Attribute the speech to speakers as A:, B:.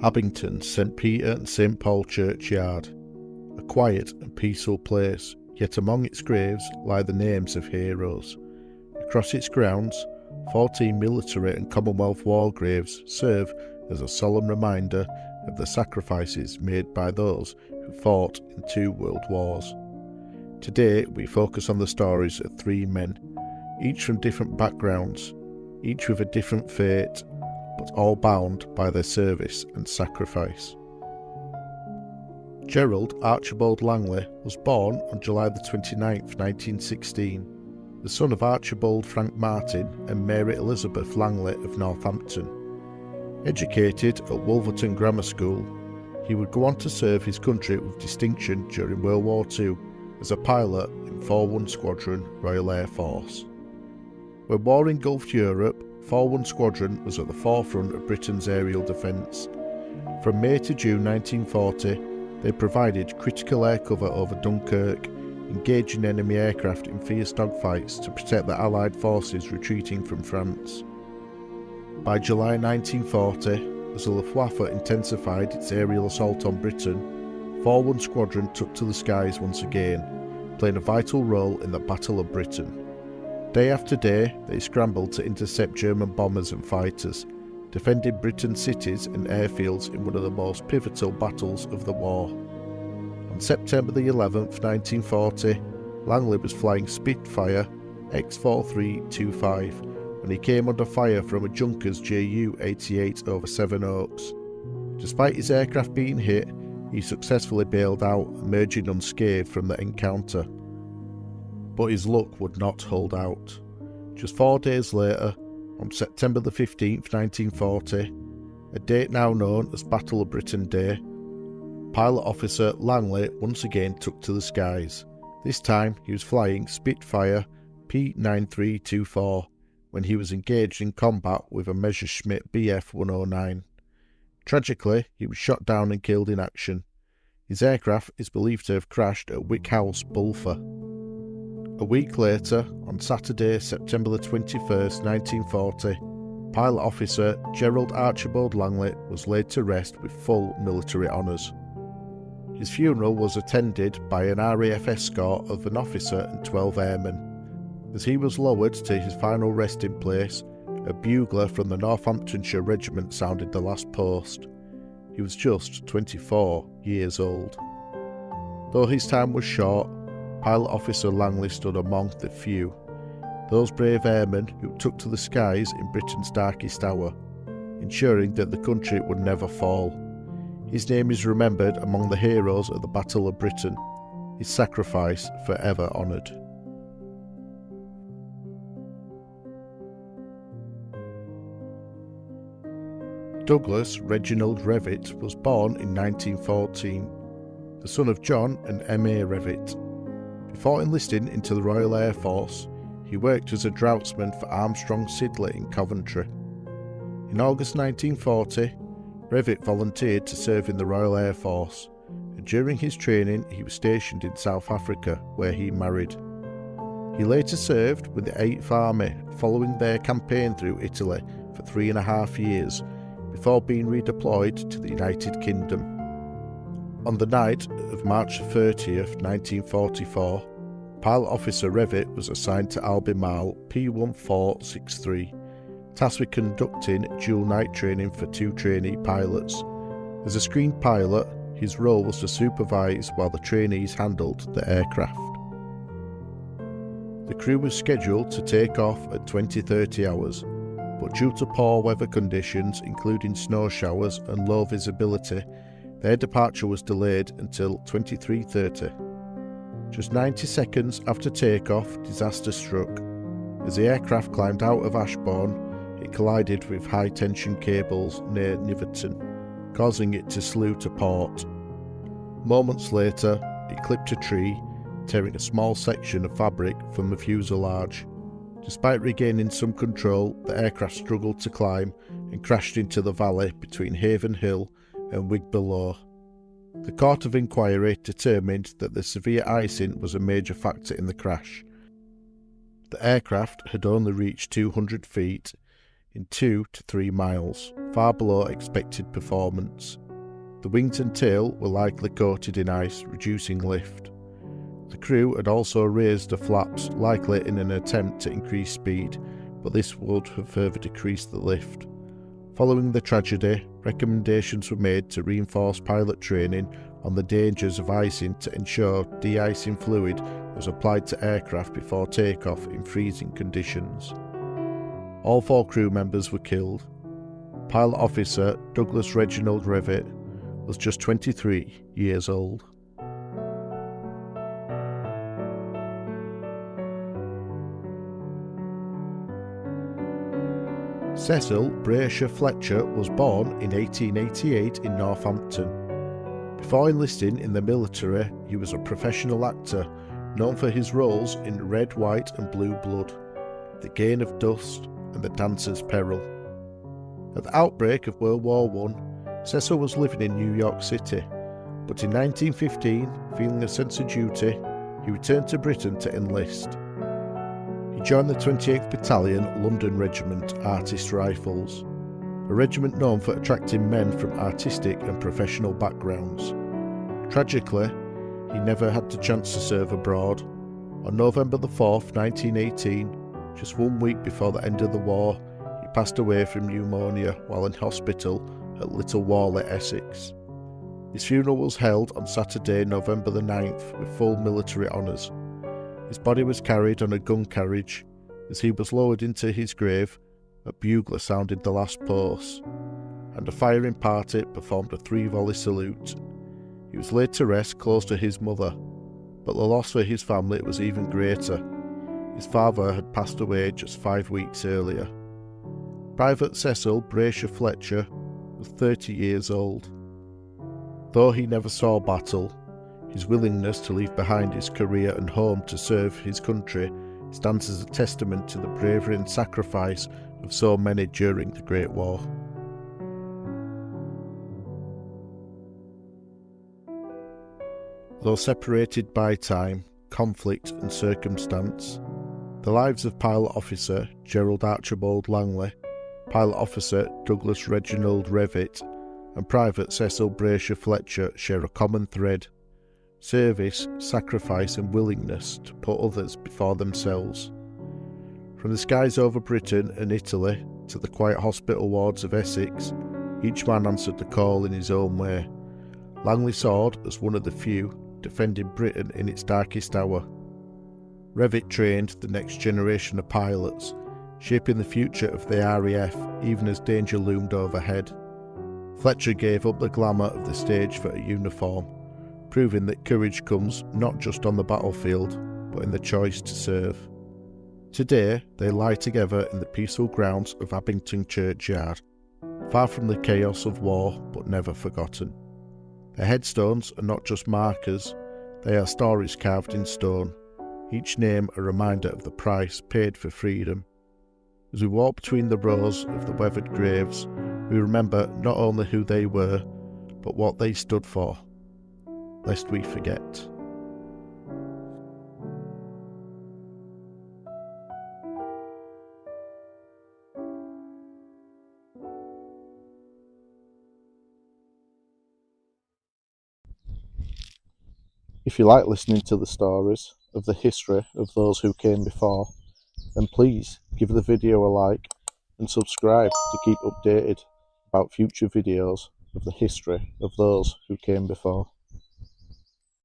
A: Abington, St Peter and St Paul Churchyard, a quiet and peaceful place, yet among its graves lie the names of heroes. Across its grounds, 14 military and Commonwealth war graves serve as a solemn reminder of the sacrifices made by those who fought in 2 world wars. Today we focus on the stories of 3 men, each from different backgrounds, each with a different fate, but all bound by their service and sacrifice. Gerald Archibald Langley was born on July the 29th, 1916, the son of Archibald Frank Martin and Mary Elizabeth Langley of Northampton. Educated at Wolverton Grammar School, he would go on to serve his country with distinction during World War II as a pilot in 4-1 Squadron, Royal Air Force. When war engulfed Europe, 4-1 Squadron was at the forefront of Britain's aerial defence. From May to June 1940, they provided critical air cover over Dunkirk, engaging enemy aircraft in fierce dogfights to protect the Allied forces retreating from France. By July 1940, as the Luftwaffe intensified its aerial assault on Britain, 4-1 Squadron took to the skies once again, playing a vital role in the Battle of Britain. Day after day, they scrambled to intercept German bombers and fighters, defending Britain's cities and airfields in one of the most pivotal battles of the war. On September the 11th, 1940, Langley was flying Spitfire X-4325 when he came under fire from a Junkers Ju-88 over Sevenoaks. Despite his aircraft being hit, he successfully bailed out, emerging unscathed from the encounter. But his luck would not hold out. Just 4 days later, on September the 15th, 1940, a date now known as Battle of Britain Day, pilot officer Langley once again took to the skies. This time he was flying Spitfire P9324 when he was engaged in combat with a Messerschmitt Bf-109. Tragically, he was shot down and killed in action. His aircraft is believed to have crashed at Wick House, Bulford. A week later, on Saturday, September the 21st, 1940, pilot officer Gerald Archibald Langley was laid to rest with full military honours. His funeral was attended by an RAF escort of an officer and 12 airmen. As he was lowered to his final resting place, a bugler from the Northamptonshire Regiment sounded the last post. He was just 24 years old. Though his time was short, Pilot Officer Langley stood among the few, those brave airmen who took to the skies in Britain's darkest hour, ensuring that the country would never fall. His name is remembered among the heroes of the Battle of Britain, his sacrifice forever honoured. Douglas Reginald Revitt was born in 1914, the son of John and M.A. Revitt. Before enlisting into the Royal Air Force, he worked as a draughtsman for Armstrong Siddeley in Coventry. In August 1940, Revitt volunteered to serve in the Royal Air Force, and during his training he was stationed in South Africa, where he married. He later served with the 8th Army, following their campaign through Italy for 3.5 years, before being redeployed to the United Kingdom. On the night of March 30th, 1944, Pilot Officer Revitt was assigned to Albemarle P1463, tasked with conducting dual night training for 2 trainee pilots. As a screen pilot, his role was to supervise while the trainees handled the aircraft. The crew was scheduled to take off at 20:30 hours, but due to poor weather conditions, including snow showers and low visibility, their departure was delayed until 23:30. Just 90 seconds after takeoff, disaster struck. As the aircraft climbed out of Ashbourne, it collided with high-tension cables near Niverton, causing it to slew to port. Moments later, it clipped a tree, tearing a small section of fabric from the fuselage. Despite regaining some control, the aircraft struggled to climb and crashed into the valley between Haven Hill and Wigbelow. The Court of Inquiry determined that the severe icing was a major factor in the crash. The aircraft had only reached 200 feet, in 2 to 3 miles, far below expected performance. The wings and tail were likely coated in ice, reducing lift. The crew had also raised the flaps, likely in an attempt to increase speed, but this would have further decreased the lift. Following the tragedy, recommendations were made to reinforce pilot training on the dangers of icing to ensure de-icing fluid was applied to aircraft before takeoff in freezing conditions. All 4 crew members were killed. Pilot officer Douglas Reginald Revitt was just 23 years old. Cecil Brasher Fletcher was born in 1888 in Northampton. Before enlisting in the military, he was a professional actor known for his roles in Red, White and Blue Blood, The Gain of Dust and The Dancer's Peril. At the outbreak of World War I, Cecil was living in New York City, but in 1915, feeling a sense of duty, he returned to Britain to enlist. He joined the 28th Battalion London Regiment Artist Rifles, a regiment known for attracting men from artistic and professional backgrounds. Tragically, he never had the chance to serve abroad. On November 4th, 1918, just 1 week before the end of the war, he passed away from pneumonia while in hospital at Little Worley, Essex. His funeral was held on Saturday, November the 9th, with full military honours. His body was carried on a gun carriage. As he was lowered into his grave, a bugler sounded the last post, and a firing party performed a 3-volley salute. He was laid to rest close to his mother, but the loss for his family was even greater. His father had passed away just 5 weeks earlier. Private Cecil Brasher Fletcher was 30 years old. Though he never saw battle, his willingness to leave behind his career and home to serve his country stands as a testament to the bravery and sacrifice of so many during the Great War. Though separated by time, conflict and circumstance, the lives of Pilot Officer Gerald Archibald Langley, Pilot Officer Douglas Reginald Revitt and Private Cecil Brasher Fletcher share a common thread: service, sacrifice and willingness to put others before themselves. From the skies over Britain and Italy to the quiet hospital wards of Essex, each man answered the call in his own way. Langley soared as one of the few, defending Britain in its darkest hour. Revitt trained the next generation of pilots, shaping the future of the RAF even as danger loomed overhead. Fletcher gave up the glamour of the stage for a uniform, proving that courage comes not just on the battlefield, but in the choice to serve. Today, they lie together in the peaceful grounds of Abington Churchyard, far from the chaos of war, but never forgotten. Their headstones are not just markers, they are stories carved in stone, each name a reminder of the price paid for freedom. As we walk between the rows of the weathered graves, we remember not only who they were, but what they stood for, lest we forget. If you like listening to the stories of the history of those who came before, then please give the video a like and subscribe to keep updated about future videos of the history of those who came before.